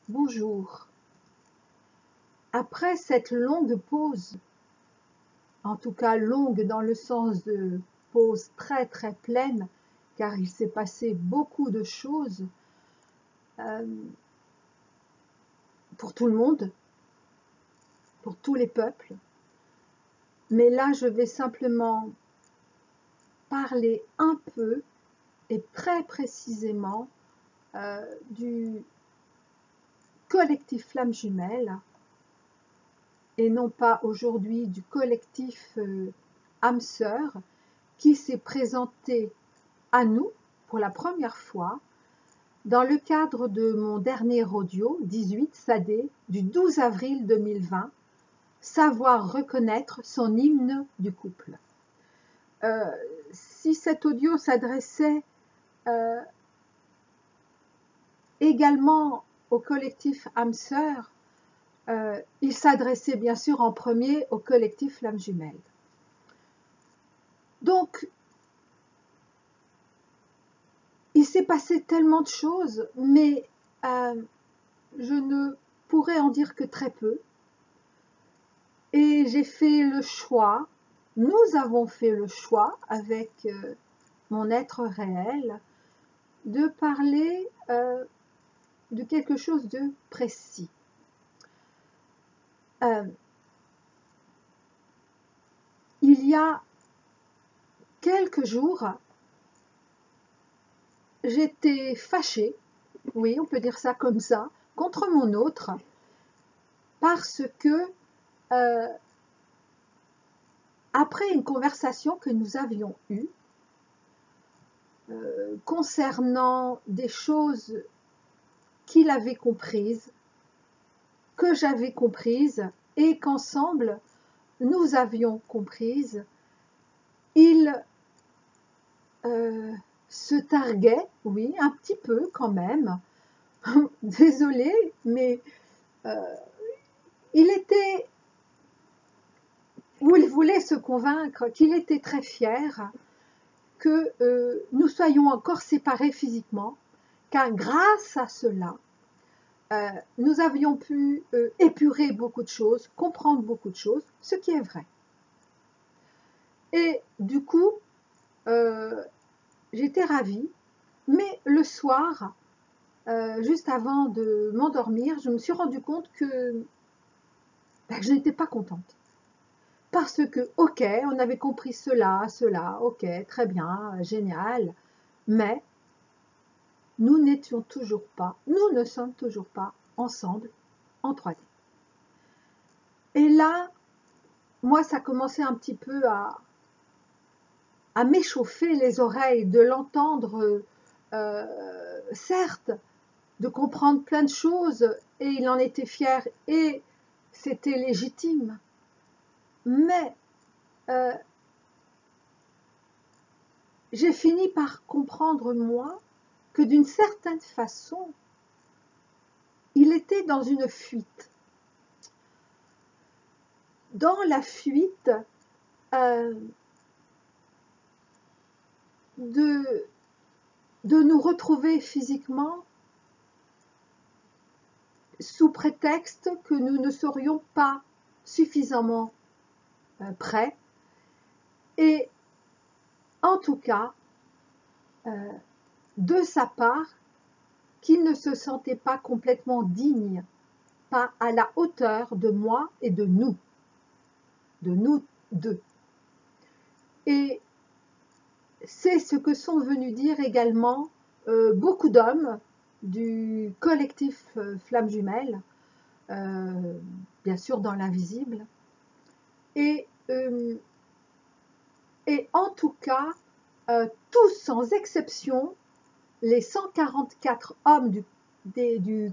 Bonjour. Après cette longue pause, en tout cas longue dans le sens de pause très très pleine, car il s'est passé beaucoup de choses euh, pour tout le monde, pour tous les peuples, mais là je vais simplement parler un peu et très précisément du collectif Flammes Jumelles et non pas aujourd'hui du collectif âmes sœurs qui s'est présenté à nous pour la première fois dans le cadre de mon dernier audio 18 SAD du 12 avril 2020, savoir reconnaître son hymne du couple. Si cet audio s'adressait également au collectif âmes sœurs, il s'adressait bien sûr en premier au collectif Flammes Jumelles. Donc, il s'est passé tellement de choses, mais je ne pourrais en dire que très peu. Et j'ai fait le choix, nous avons fait le choix avec mon être réel, de parler de quelque chose de précis. Il y a quelques jours, j'étais fâchée, oui, on peut dire ça comme ça, contre mon autre, parce que après une conversation que nous avions eue concernant des choses qu'il avait comprises, que j'avais comprises et qu'ensemble nous avions comprises, il se targuait, oui, un petit peu quand même, désolé, mais il était, ou il voulait se convaincre qu'il était très fier que nous soyons encore séparés physiquement, car grâce à cela, nous avions pu épurer beaucoup de choses, comprendre beaucoup de choses, ce qui est vrai. Et du coup, j'étais ravie, mais le soir, juste avant de m'endormir, je me suis rendu compte que je n'étais pas contente. Parce que, ok, on avait compris cela, ok, très bien, génial, mais nous n'étions toujours pas, nous ne sommes toujours pas ensemble en 3D. Et là, moi, ça commençait un petit peu à m'échauffer les oreilles, de l'entendre, certes, de comprendre plein de choses, et il en était fier, et c'était légitime. Mais j'ai fini par comprendre, moi, que d'une certaine façon, il était dans une fuite. Dans la fuite de nous retrouver physiquement sous prétexte que nous ne serions pas suffisamment prêts. Et en tout cas, de sa part, qu'il ne se sentait pas complètement digne, pas à la hauteur de moi et de nous deux. Et c'est ce que sont venus dire également beaucoup d'hommes du collectif Flammes Jumelles, bien sûr dans l'invisible. Et en tout cas, tous sans exception, les 144 hommes des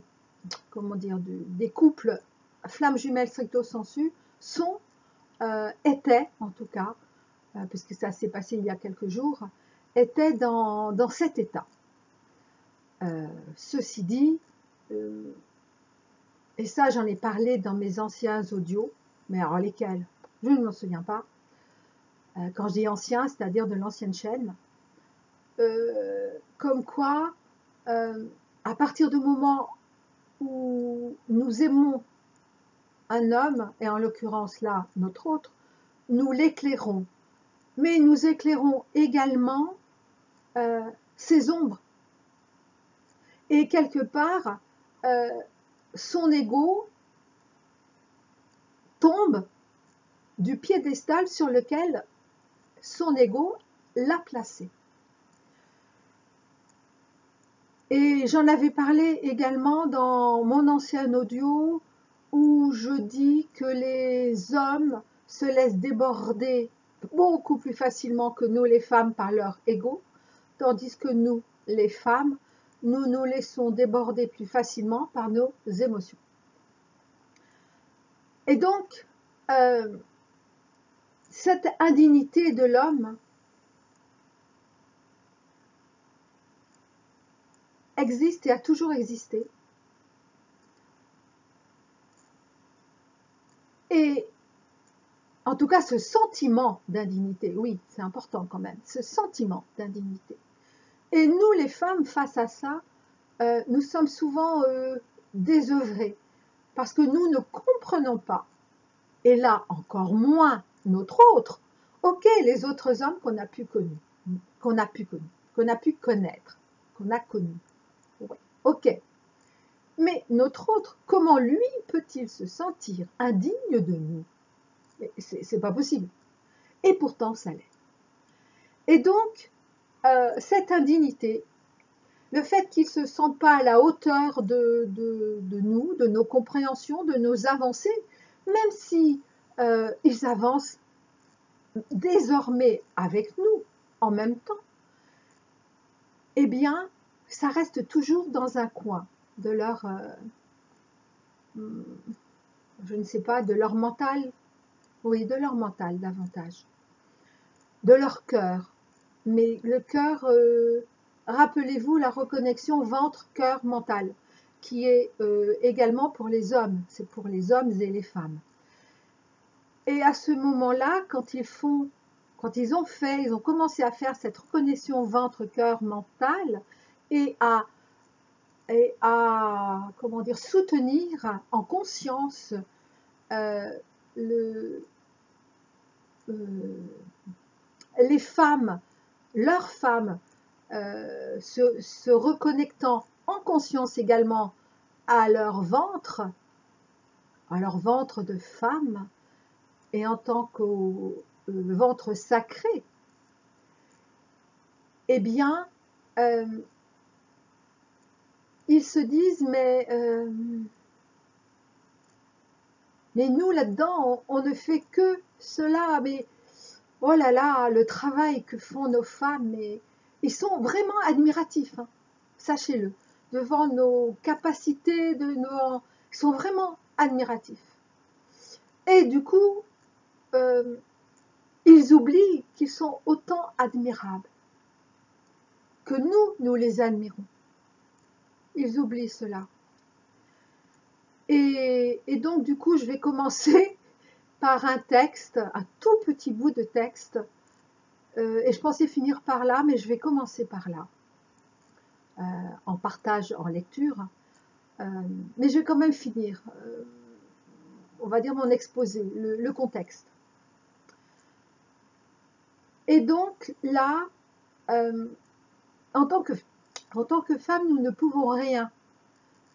couples Flammes Jumelles stricto sensu étaient, en tout cas, puisque ça s'est passé il y a quelques jours, étaient dans cet état. Ceci dit, et ça j'en ai parlé dans mes anciens audios, mais alors lesquels? Je ne m'en souviens pas. Quand je dis ancien, c'est-à-dire de l'ancienne chaîne. Comme quoi, à partir du moment où nous aimons un homme, et en l'occurrence là, notre autre, nous l'éclairons. Mais nous éclairons également ses ombres. Et quelque part, son ego tombe du piédestal sur lequel son ego l'a placé. Et j'en avais parlé également dans mon ancien audio où je dis que les hommes se laissent déborder beaucoup plus facilement que nous les femmes par leur ego, tandis que nous, les femmes, nous nous laissons déborder plus facilement par nos émotions. Et donc, cette indignité de l'homme existe et a toujours existé. Et en tout cas, ce sentiment d'indignité, oui, c'est important quand même, ce sentiment d'indignité. Et nous, les femmes, face à ça, nous sommes souvent désœuvrées, parce que nous ne comprenons pas, et là encore moins notre autre, ok, les autres hommes qu'on a pu connaître, qu'on a pu connaître, qu'on a connus, ouais, ok, mais notre autre, comment lui peut-il se sentir indigne de nous? C'est pas possible, et pourtant ça l'est. Et donc, cette indignité, le fait qu'ils ne se sentent pas à la hauteur de nous, de nos compréhensions, de nos avancées, même si ils avancent désormais avec nous en même temps, eh bien, ça reste toujours dans un coin de leur, je ne sais pas, de leur mental, oui, de leur mental davantage, de leur cœur. Mais le cœur, rappelez-vous la reconnexion ventre-cœur-mental, qui est également pour les hommes, c'est pour les hommes et les femmes. Et à ce moment-là, quand ils ont commencé à faire cette reconnexion ventre-cœur-mental et à comment dire, soutenir en conscience les femmes, leurs femmes, se reconnectant en conscience également à leur ventre de femme, et en tant que ventre sacré, eh bien, ils se disent, mais nous là-dedans, on ne fait que cela, mais oh là là, le travail que font nos femmes, mais ils sont vraiment admiratifs, hein, sachez-le, devant nos capacités, ils sont vraiment admiratifs. Et du coup, ils oublient qu'ils sont autant admirables que nous les admirons. Ils oublient cela. Et donc, du coup, je vais commencer par un texte, un tout petit bout de texte, et je pensais finir par là, mais je vais commencer par là, en partage, en lecture, mais je vais quand même finir, on va dire mon exposé, le contexte. Et donc là, en tant que femme, nous ne pouvons rien.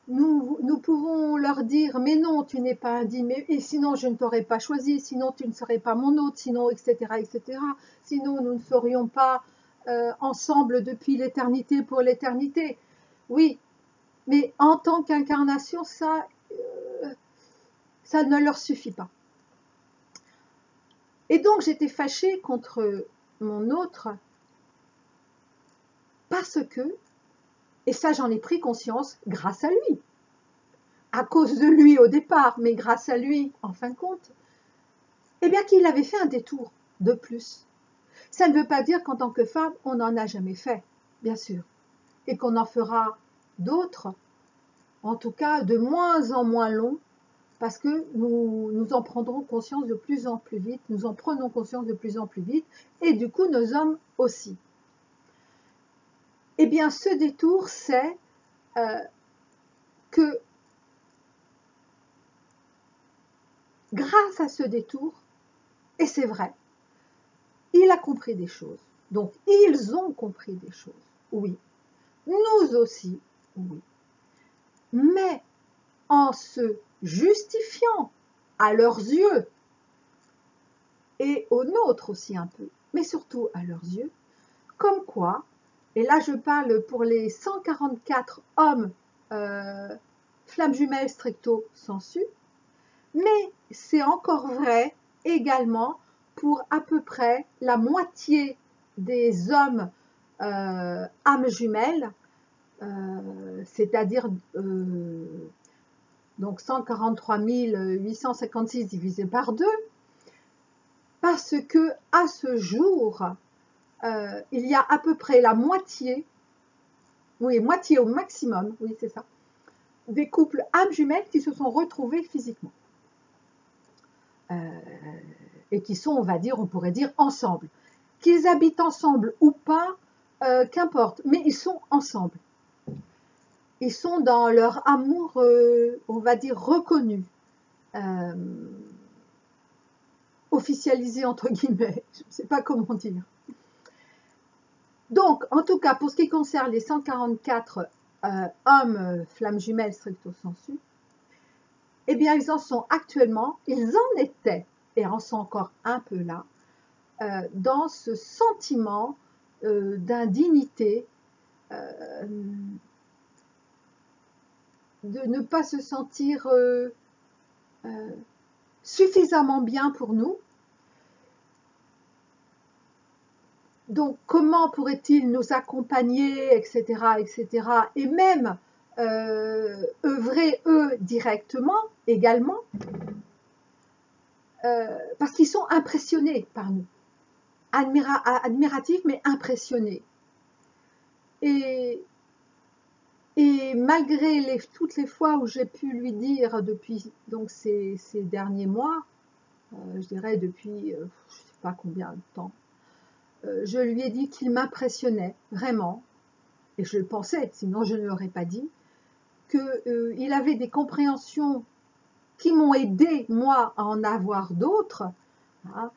Nous pouvons leur dire, mais non, tu n'es pas indigne, et sinon je ne t'aurais pas choisi, sinon tu ne serais pas mon hôte, sinon, etc., etc. Sinon nous ne serions pas ensemble depuis l'éternité pour l'éternité. Oui, mais en tant qu'incarnation, ça ne leur suffit pas. Et donc j'étais fâchée contre mon autre parce que, et ça j'en ai pris conscience grâce à lui, à cause de lui au départ, mais grâce à lui en fin de compte, eh bien qu'il avait fait un détour de plus. Ça ne veut pas dire qu'en tant que femme, on n'en a jamais fait, bien sûr, et qu'on en fera d'autres, en tout cas de moins en moins longs, parce que nous en prendrons conscience de plus en plus vite, nous en prenons conscience de plus en plus vite, et du coup nos hommes aussi. Eh bien ce détour, c'est que grâce à ce détour, et c'est vrai, il a compris des choses. Donc, ils ont compris des choses, oui. Nous aussi, oui. Mais en se justifiant à leurs yeux, et aux nôtres aussi un peu, mais surtout à leurs yeux, comme quoi, et là je parle pour les 144 hommes flammes jumelles stricto sensu, mais c'est encore vrai également pour à peu près la moitié des hommes âmes jumelles, c'est-à-dire donc 143 856 divisé par 2, parce que à ce jour, il y a à peu près la moitié, oui, moitié au maximum, oui c'est ça, des couples âmes jumelles qui se sont retrouvés physiquement. Et qui sont, on va dire, on pourrait dire ensemble. Qu'ils habitent ensemble ou pas, qu'importe, mais ils sont ensemble. Ils sont dans leur amour, on va dire, reconnu, officialisé entre guillemets, je ne sais pas comment dire. Donc, en tout cas, pour ce qui concerne les 144 hommes flammes jumelles stricto sensu, eh bien, ils en sont actuellement, ils en étaient, et en sont encore un peu là, dans ce sentiment d'indignité, de ne pas se sentir suffisamment bien pour nous. Donc, comment pourraient-ils nous accompagner, etc., etc., et même œuvrer, eux, directement, également, parce qu'ils sont impressionnés par nous, admiratifs, mais impressionnés. Et malgré toutes les fois où j'ai pu lui dire depuis donc ces derniers mois, je dirais depuis je ne sais pas combien de temps, je lui ai dit qu'il m'impressionnait vraiment, et je le pensais, sinon je ne l'aurais pas dit, qu'il avait des compréhensions qui m'ont aidé, moi, à en avoir d'autres, hein.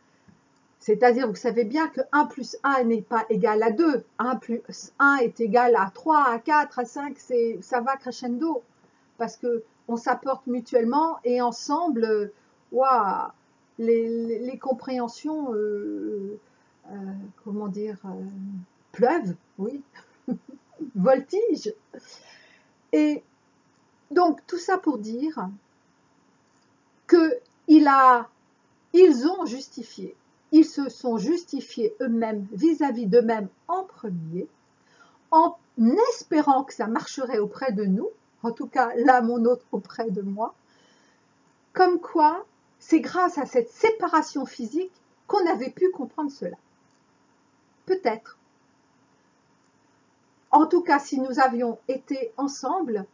C'est-à-dire, vous savez bien que 1 plus 1 n'est pas égal à 2, 1 plus 1 est égal à 3, à 4, à 5, ça va crescendo, parce qu'on s'apporte mutuellement et ensemble, waouh, les compréhensions, comment dire, pleuvent, oui, voltige. Et donc, tout ça pour dire qu'ils ont justifié, ils se sont justifiés eux-mêmes vis-à-vis d'eux-mêmes en premier, en espérant que ça marcherait auprès de nous, en tout cas là mon autre auprès de moi, comme quoi c'est grâce à cette séparation physique qu'on avait pu comprendre cela. Peut-être. En tout cas, si nous avions été ensemble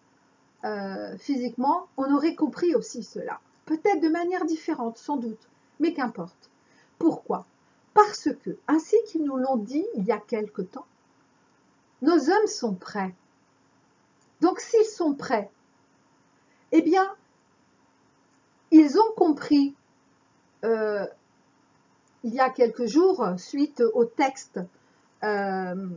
physiquement, on aurait compris aussi cela. Peut-être de manière différente, sans doute, mais qu'importe. Pourquoi? Parce que, ainsi qu'ils nous l'ont dit il y a quelque temps, nos hommes sont prêts. Donc, s'ils sont prêts, eh bien, ils ont compris il y a quelques jours, suite au texte de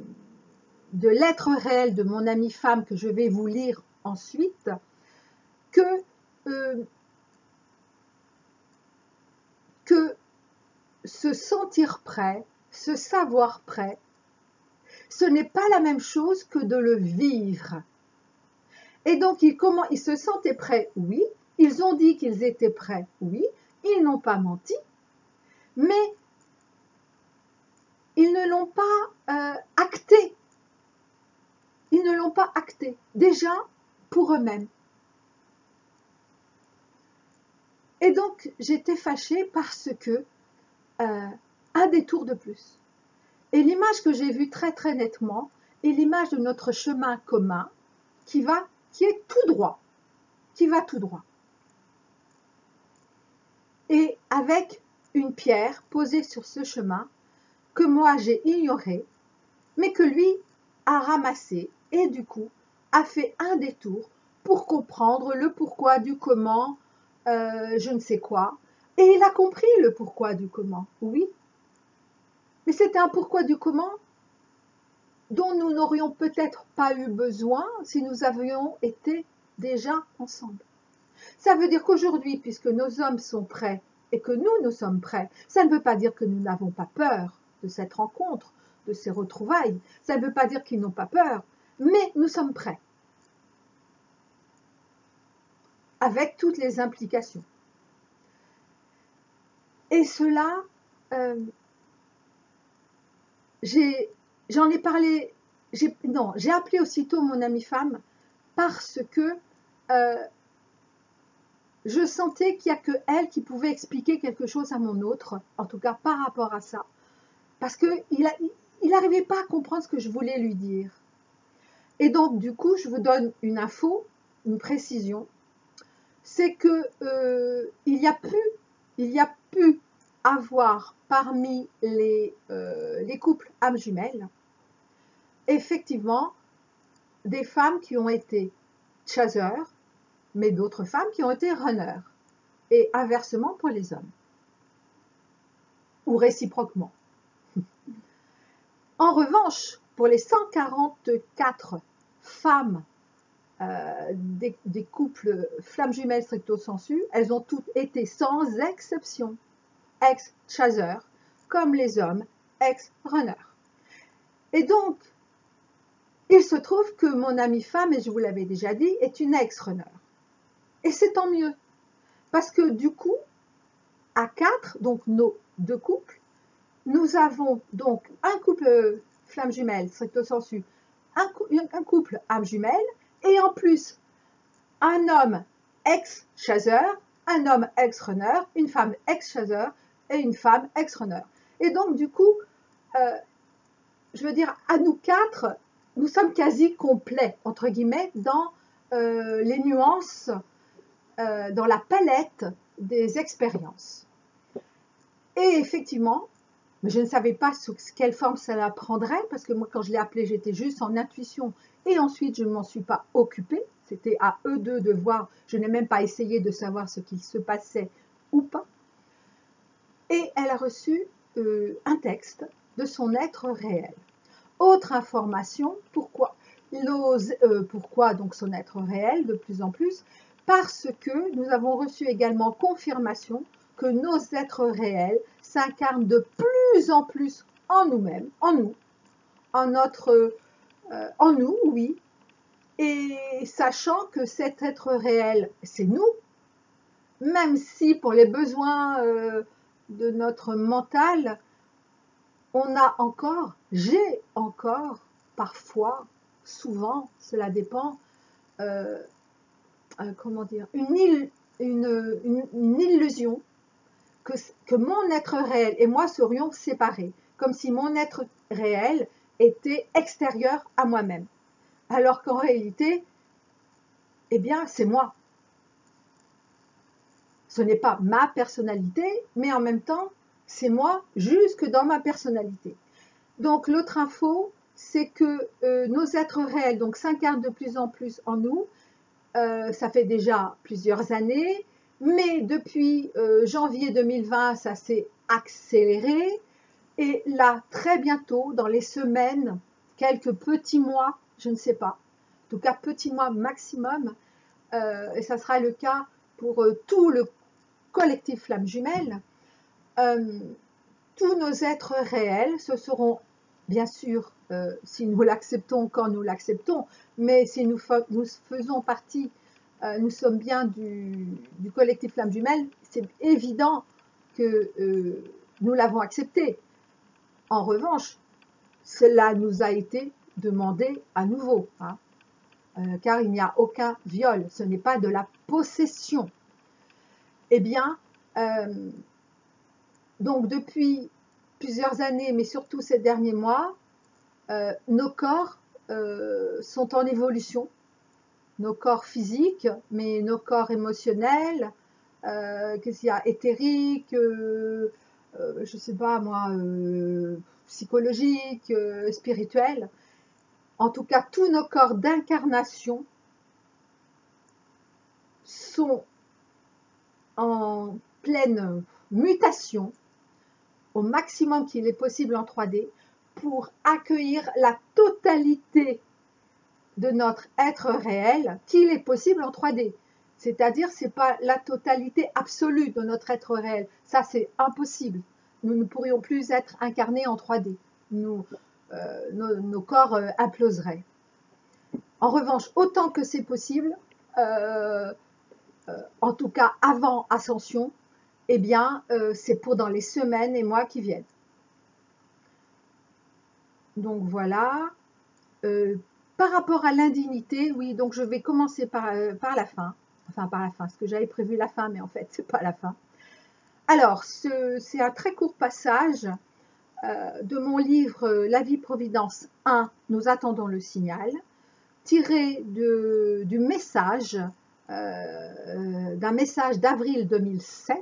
l'être réel de mon amie femme que je vais vous lire ensuite, que se sentir prêt, se savoir prêt, ce n'est pas la même chose que de le vivre. Et donc, ils se sentaient prêts, oui, ils ont dit qu'ils étaient prêts, oui, ils n'ont pas menti, mais ils ne l'ont pas acté. Ils ne l'ont pas acté, déjà pour eux-mêmes. Et donc, j'étais fâchée parce que un détour de plus. Et l'image que j'ai vue très très nettement est l'image de notre chemin commun qui est tout droit, qui va tout droit. Et avec une pierre posée sur ce chemin que moi j'ai ignoré, mais que lui a ramassé et du coup a fait un détour pour comprendre le pourquoi du comment, je ne sais quoi. Et il a compris le pourquoi du comment, oui. Mais c'était un pourquoi du comment dont nous n'aurions peut-être pas eu besoin si nous avions été déjà ensemble. Ça veut dire qu'aujourd'hui, puisque nos hommes sont prêts et que nous sommes prêts, ça ne veut pas dire que nous n'avons pas peur de cette rencontre, de ces retrouvailles. Ça ne veut pas dire qu'ils n'ont pas peur, mais nous sommes prêts. Avec toutes les implications. Et cela, j'en ai parlé, j'ai appelé aussitôt mon amie femme parce que je sentais qu'il n'y a que elle qui pouvait expliquer quelque chose à mon autre, en tout cas par rapport à ça, parce qu'il n'arrivait pas à comprendre ce que je voulais lui dire. Et donc, du coup, je vous donne une info, une précision, c'est que il y a pu avoir parmi les couples âmes jumelles, effectivement, des femmes qui ont été chasseurs, mais d'autres femmes qui ont été runners, et inversement pour les hommes, ou réciproquement. En revanche, pour les 144 femmes des couples flammes jumelles stricto sensu, elles ont toutes été sans exception ex-chasseurs, comme les hommes ex-runners. Et donc, il se trouve que mon amie femme, et je vous l'avais déjà dit, est une ex-runner. Et c'est tant mieux, parce que du coup, à 4, donc nos 2 couples, nous avons donc un couple flamme jumelle stricto sensu, un couple âme jumelle, et en plus, un homme ex-chasseur, un homme ex-runner, une femme ex-chasseur et une femme ex-runner. Et donc, du coup, je veux dire, à nous 4, nous sommes quasi complets, entre guillemets, dans les nuances, dans la palette des expériences. Et effectivement, mais je ne savais pas sous quelle forme ça prendrait, parce que moi, quand je l'ai appelé, j'étais juste en intuition, et ensuite, je ne m'en suis pas occupée. C'était à eux deux de voir, je n'ai même pas essayé de savoir ce qu'il se passait ou pas. Et elle a reçu un texte de son être réel. Autre information, pourquoi donc son être réel de plus en plus? Parce que nous avons reçu également confirmation que nos êtres réels s'incarnent de plus en plus en nous-mêmes, en nous, en nous, oui, et sachant que cet être réel, c'est nous, même si pour les besoins de notre mental, j'ai encore, parfois, souvent, cela dépend, comment dire, une illusion que mon être réel et moi serions séparés, comme si mon être réel était extérieur à moi-même. Alors qu'en réalité, eh bien, c'est moi. Ce n'est pas ma personnalité, mais en même temps, c'est moi jusque dans ma personnalité. Donc, l'autre info, c'est que nos êtres réels donc, s'incarnent de plus en plus en nous. Ça fait déjà plusieurs années, mais depuis janvier 2020, ça s'est accéléré. Et là, très bientôt, dans les semaines, quelques petits mois, je ne sais pas, en tout cas petits mois maximum, et ça sera le cas pour tout le collectif Flammes Jumelles, tous nos êtres réels, ce seront bien sûr, si nous l'acceptons quand nous l'acceptons, mais si nous faisons partie, nous sommes bien du collectif Flammes Jumelles, c'est évident que nous l'avons accepté. En revanche, cela nous a été demandé à nouveau, hein, car il n'y a aucun viol, ce n'est pas de la possession. Eh bien, donc depuis plusieurs années, mais surtout ces derniers mois, nos corps sont en évolution, nos corps physiques, mais nos corps émotionnels, qu'est-ce qu'il y a, éthériques, je ne sais pas moi, psychologiques, spirituels, en tout cas tous nos corps d'incarnation sont pleine mutation au maximum qu'il est possible en 3D pour accueillir la totalité de notre être réel qu'il est possible en 3D. C'est-à-dire, c'est pas la totalité absolue de notre être réel. Ça, c'est impossible. Nous ne pourrions plus être incarnés en 3D. Nos corps imploseraient. En revanche, autant que c'est possible, en tout cas avant ascension, eh bien, c'est pour dans les semaines et mois qui viennent. Donc voilà. Par rapport à l'indignité, oui, donc je vais commencer par la fin. Enfin, par la fin, parce que j'avais prévu la fin, mais en fait, c'est pas la fin. Alors, c'est un très court passage de mon livre La vie Providence 1, Nous attendons le signal, tiré du message, d'un message d'avril 2007,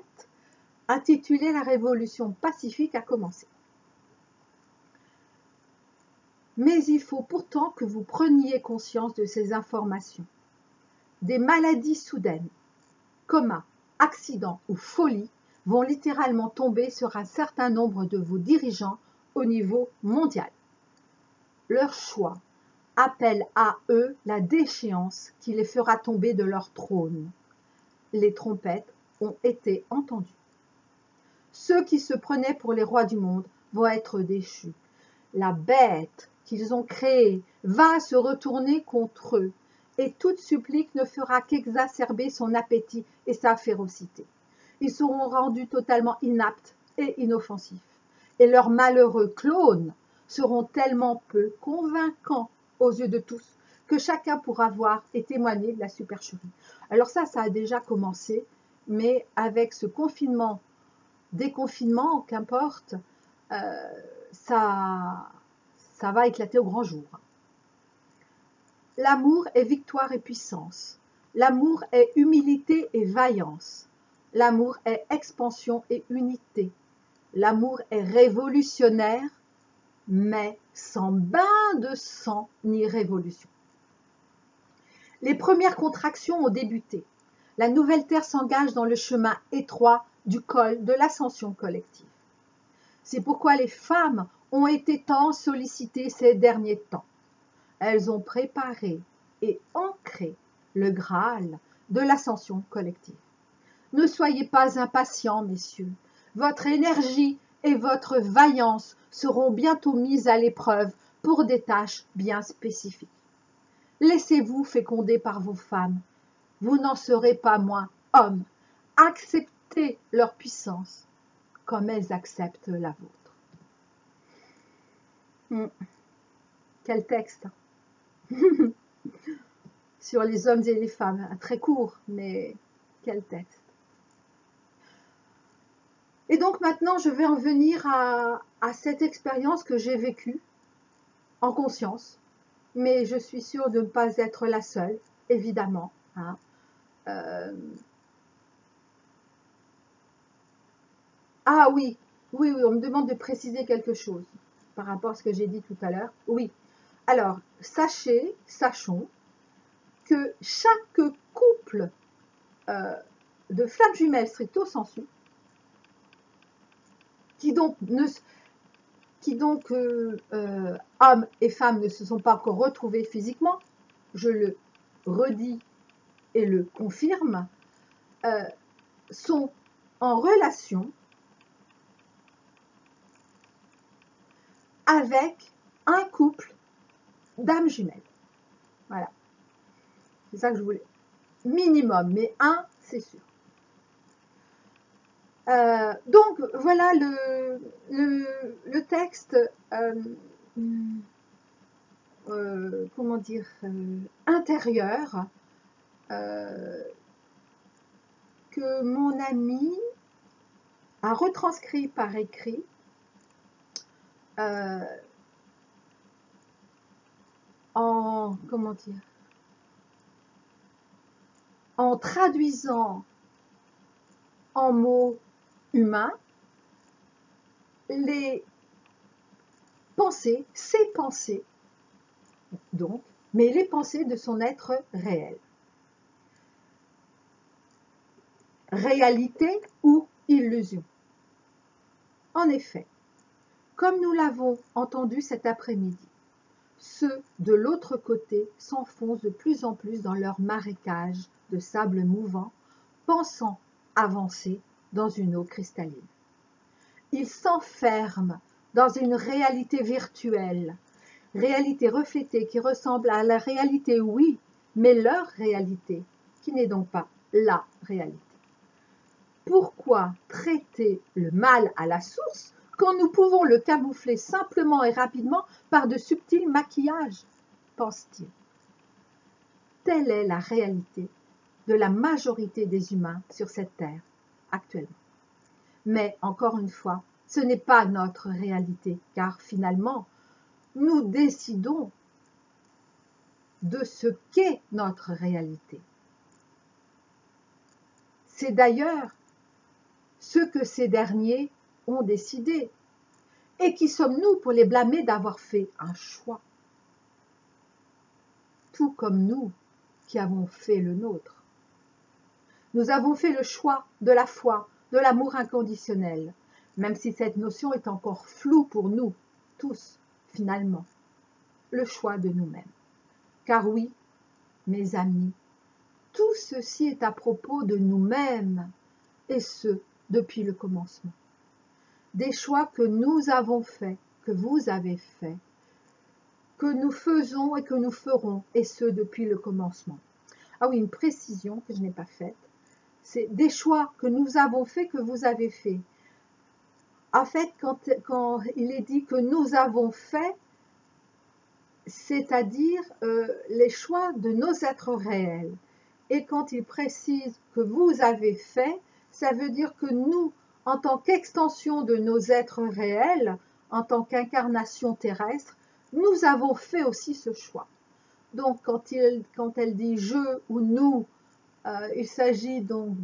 intitulé La révolution pacifique a commencé. Mais il faut pourtant que vous preniez conscience de ces informations. Des maladies soudaines, coma, accidents ou folie vont littéralement tomber sur un certain nombre de vos dirigeants au niveau mondial. Leur choix appelle à eux la déchéance qui les fera tomber de leur trône. Les trompettes ont été entendues. Ceux qui se prenaient pour les rois du monde vont être déchus. La bête qu'ils ont créée va se retourner contre eux, et toute supplique ne fera qu'exacerber son appétit et sa férocité. Ils seront rendus totalement inaptes et inoffensifs, et leurs malheureux clones seront tellement peu convaincants aux yeux de tous que chacun pourra voir et témoigner de la supercherie. Alors ça a déjà commencé, mais avec ce confinement, déconfinement, qu'importe, ça va éclater au grand jour. L'amour est victoire et puissance. L'amour est humilité et vaillance. L'amour est expansion et unité. L'amour est révolutionnaire, mais sans bain de sang ni révolution. Les premières contractions ont débuté. La nouvelle terre s'engage dans le chemin étroit du col de l'ascension collective. C'est pourquoi les femmes ont été tant sollicitées ces derniers temps. Elles ont préparé et ancré le Graal de l'ascension collective. Ne soyez pas impatients, messieurs. Votre énergie et votre vaillance seront bientôt mises à l'épreuve pour des tâches bien spécifiques. Laissez-vous féconder par vos femmes. Vous n'en serez pas moins hommes. Acceptez leur puissance comme elles acceptent la vôtre. Quel texte! Sur les hommes et les femmes, très court, mais quel texte. Et donc maintenant, je vais en venir à cette expérience que j'ai vécue en conscience, mais je suis sûre de ne pas être la seule, évidemment. Hein. Ah oui, oui, on me demande de préciser quelque chose par rapport à ce que j'ai dit tout à l'heure. Oui, alors, sachons que chaque couple de flammes jumelles stricto sensu, qui donc hommes et femmes ne se sont pas encore retrouvés physiquement, je le redis et le confirme, sont en relation avec un couple d'âmes jumelles. Voilà. C'est ça que je voulais. Minimum, mais un, c'est sûr. Donc, voilà le texte, comment dire, intérieur, que mon ami a retranscrit par écrit, comment dire, en traduisant en mots humains les pensées, ses pensées, donc, mais les pensées de son être réel. réalité ou illusion. En effet, comme nous l'avons entendu cet après-midi, ceux de l'autre côté s'enfoncent de plus en plus dans leur marécage de sable mouvant, pensant avancer dans une eau cristalline. Ils s'enferment dans une réalité virtuelle, réalité reflétée qui ressemble à la réalité, oui, mais leur réalité, qui n'est donc pas la réalité. Pourquoi traiter le mal à la source quand nous pouvons le camoufler simplement et rapidement par de subtils maquillages, pense-t-il. Telle est la réalité de la majorité des humains sur cette terre actuellement. Mais encore une fois, ce n'est pas notre réalité, car finalement, nous décidons de ce qu'est notre réalité. C'est d'ailleurs ce que ces derniers ont décidé. Et qui sommes-nous pour les blâmer d'avoir fait un choix? Tout comme nous qui avons fait le nôtre. Nous avons fait le choix de la foi, de l'amour inconditionnel, même si cette notion est encore floue pour nous tous, finalement. Le choix de nous-mêmes. Car oui, mes amis, tout ceci est à propos de nous-mêmes, et ce, depuis le commencement. Des choix que nous avons faits, que vous avez faits, que nous faisons et que nous ferons, et ce, depuis le commencement. Ah oui, une précision que je n'ai pas faite, c'est des choix que nous avons faits, que vous avez faits. En fait, quand il est dit que nous avons fait, c'est-à-dire les choix de nos êtres réels. Et quand il précise que vous avez fait, ça veut dire que nous, en tant qu'extension de nos êtres réels, en tant qu'incarnation terrestre, nous avons fait aussi ce choix. Donc, quand elle dit « je » ou « nous », il s'agit donc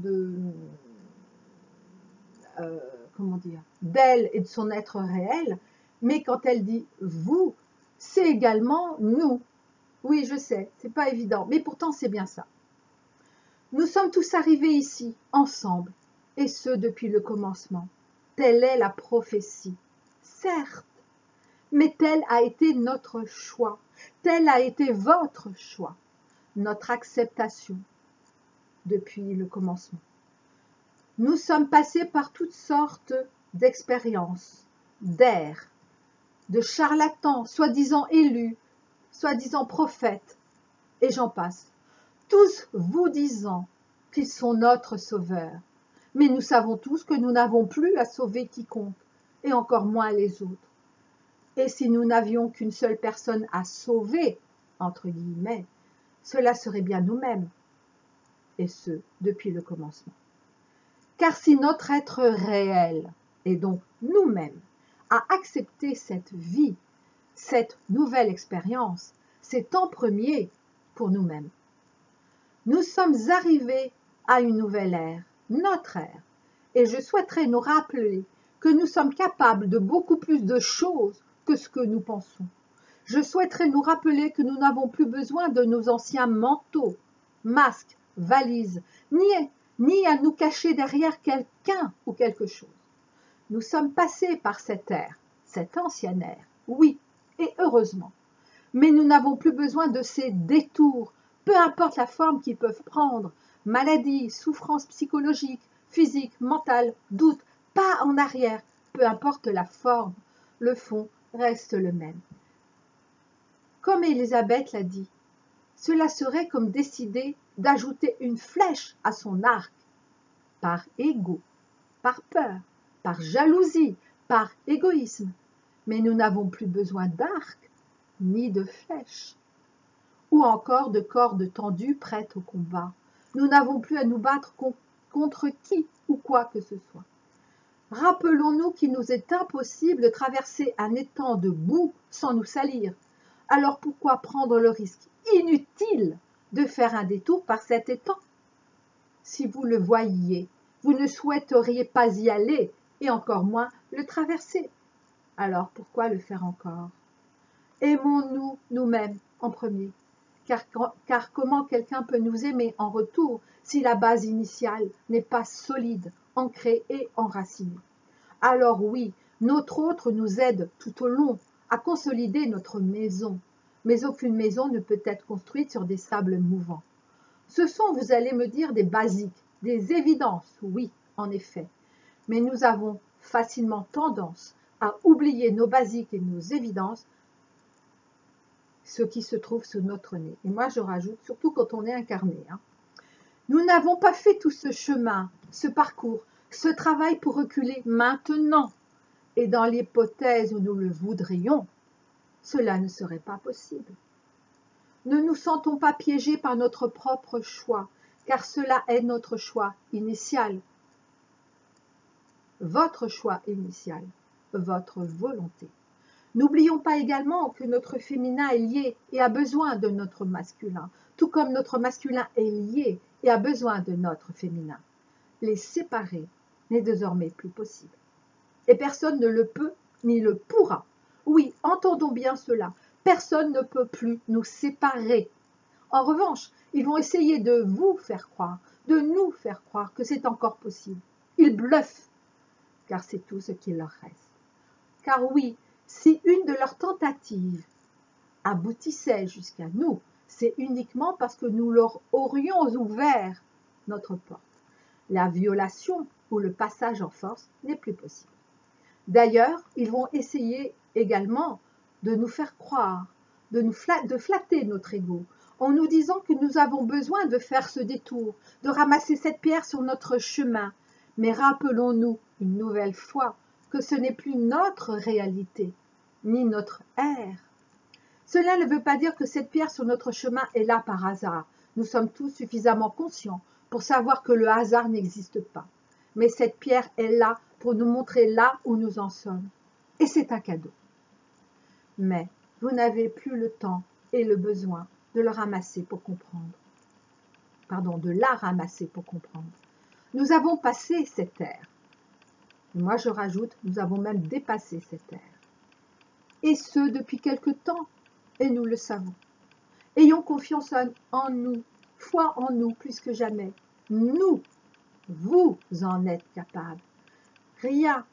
d'elle et de son être réel, mais quand elle dit « vous », c'est également « nous ». Oui, je sais, c'est pas évident, mais pourtant c'est bien ça. Nous sommes tous arrivés ici, ensemble, et ce depuis le commencement. Telle est la prophétie, certes, mais tel a été notre choix, tel a été votre choix, notre acceptation depuis le commencement. Nous sommes passés par toutes sortes d'expériences, d'ères, de charlatans, soi-disant élus, soi-disant prophètes, et j'en passe. Tous vous disant qu'ils sont notre sauveur. Mais nous savons tous que nous n'avons plus à sauver quiconque, et encore moins les autres. Et si nous n'avions qu'une seule personne à sauver, entre guillemets, cela serait bien nous-mêmes, et ce, depuis le commencement. Car si notre être réel, et donc nous-mêmes, a accepté cette vie, cette nouvelle expérience, c'est en premier pour nous-mêmes. Nous sommes arrivés à une nouvelle ère, notre ère, et je souhaiterais nous rappeler que nous sommes capables de beaucoup plus de choses que ce que nous pensons. Je souhaiterais nous rappeler que nous n'avons plus besoin de nos anciens manteaux, masques, valises, ni à nous cacher derrière quelqu'un ou quelque chose. Nous sommes passés par cette ère, cette ancienne ère, oui, et heureusement. Mais nous n'avons plus besoin de ces détours, peu importe la forme qu'ils peuvent prendre, maladie, souffrance psychologique, physique, mentale, doute, pas en arrière, peu importe la forme, le fond reste le même. Comme Élisabeth l'a dit, cela serait comme décider d'ajouter une flèche à son arc, par ego, par peur, par jalousie, par égoïsme. Mais nous n'avons plus besoin d'arc, ni de flèches, ou encore de cordes tendues prêtes au combat. Nous n'avons plus à nous battre contre qui ou quoi que ce soit. Rappelons-nous qu'il nous est impossible de traverser un étang de boue sans nous salir. Alors pourquoi prendre le risque inutile de faire un détour par cet étang? Si vous le voyiez, vous ne souhaiteriez pas y aller, et encore moins le traverser. Alors pourquoi le faire encore? Aimons-nous nous-mêmes en premier, car comment quelqu'un peut nous aimer en retour si la base initiale n'est pas solide, ancrée et enracinée? Alors oui, notre autre nous aide tout au long à consolider notre maison, mais aucune maison ne peut être construite sur des sables mouvants. Ce sont, vous allez me dire, des basiques, des évidences, oui, en effet, mais nous avons facilement tendance à oublier nos basiques et nos évidences, ce qui se trouve sous notre nez. Et moi, je rajoute, surtout quand on est incarné. Nous n'avons pas fait tout ce chemin, ce parcours, ce travail pour reculer maintenant. Et dans l'hypothèse où nous le voudrions, cela ne serait pas possible. Ne nous sentons pas piégés par notre propre choix, car cela est notre choix initial. Votre choix initial, votre volonté. N'oublions pas également que notre féminin est lié et a besoin de notre masculin, tout comme notre masculin est lié et a besoin de notre féminin. Les séparer n'est désormais plus possible. Et personne ne le peut ni le pourra. Oui, entendons bien cela. Personne ne peut plus nous séparer. En revanche, ils vont essayer de vous faire croire, de nous faire croire que c'est encore possible. Ils bluffent, car c'est tout ce qu'il leur reste. Car oui, si une de leurs tentatives aboutissait jusqu'à nous, c'est uniquement parce que nous leur aurions ouvert notre porte. La violation ou le passage en force n'est plus possible. D'ailleurs, ils vont essayer également de nous faire croire, de flatter notre ego, en nous disant que nous avons besoin de faire ce détour, de ramasser cette pierre sur notre chemin. Mais rappelons-nous une nouvelle fois que ce n'est plus notre réalité, ni notre ère. Cela ne veut pas dire que cette pierre sur notre chemin est là par hasard. Nous sommes tous suffisamment conscients pour savoir que le hasard n'existe pas. Mais cette pierre est là pour nous montrer là où nous en sommes. Et c'est un cadeau. Mais vous n'avez plus le temps et le besoin de le ramasser pour comprendre. Pardon, de la ramasser pour comprendre. Nous avons passé cette ère. Moi, je rajoute, nous avons même dépassé cette ère. Et ce, depuis quelque temps, et nous le savons. Ayons confiance en nous, foi en nous plus que jamais. Nous, vous en êtes capables. Rien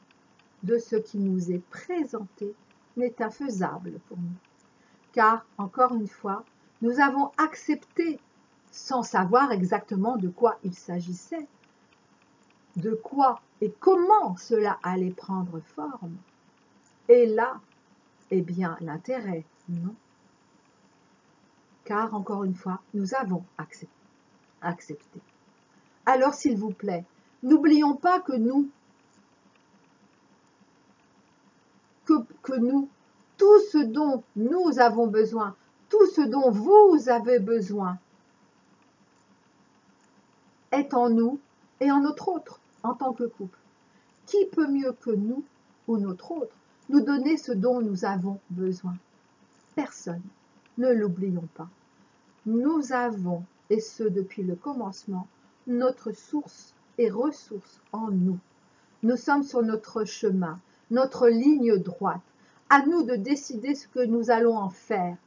de ce qui nous est présenté n'est infaisable pour nous. Car, encore une fois, nous avons accepté, sans savoir exactement de quoi il s'agissait, de quoi et comment cela allait prendre forme. Et là, eh bien, l'intérêt, non. Car, encore une fois, nous avons accepté. Alors, s'il vous plaît, n'oublions pas que nous, tout ce dont nous avons besoin, tout ce dont vous avez besoin, est en nous et en notre autre, en tant que couple. Qui peut mieux que nous ou notre autre nous donner ce dont nous avons besoin? Personne. Ne l'oublions pas. Nous avons, et ce depuis le commencement, notre source et ressource en nous. Nous sommes sur notre chemin, notre ligne droite. À nous de décider ce que nous allons en faire,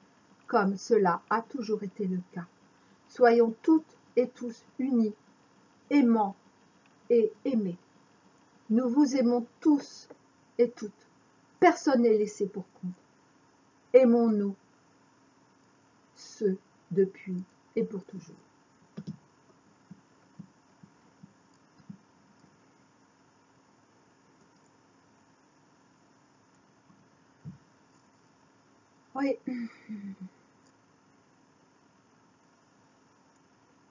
comme cela a toujours été le cas. Soyons toutes et tous unis, aimants et aimés. Nous vous aimons tous et toutes. Personne n'est laissé pour compte. Aimons-nous, ce depuis et pour toujours. Oui.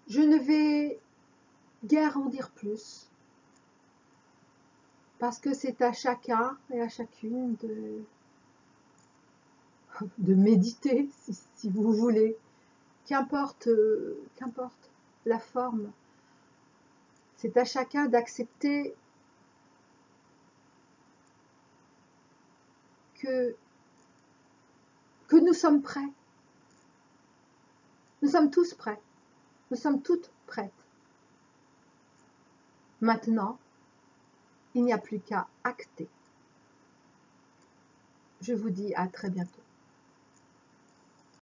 Je ne vais guère en dire plus, parce que c'est à chacun et à chacune de méditer, si vous voulez. Qu'importe la forme, c'est à chacun d'accepter que nous sommes prêts. Nous sommes tous prêts. Nous sommes toutes prêtes. Maintenant, il n'y a plus qu'à acter. Je vous dis à très bientôt.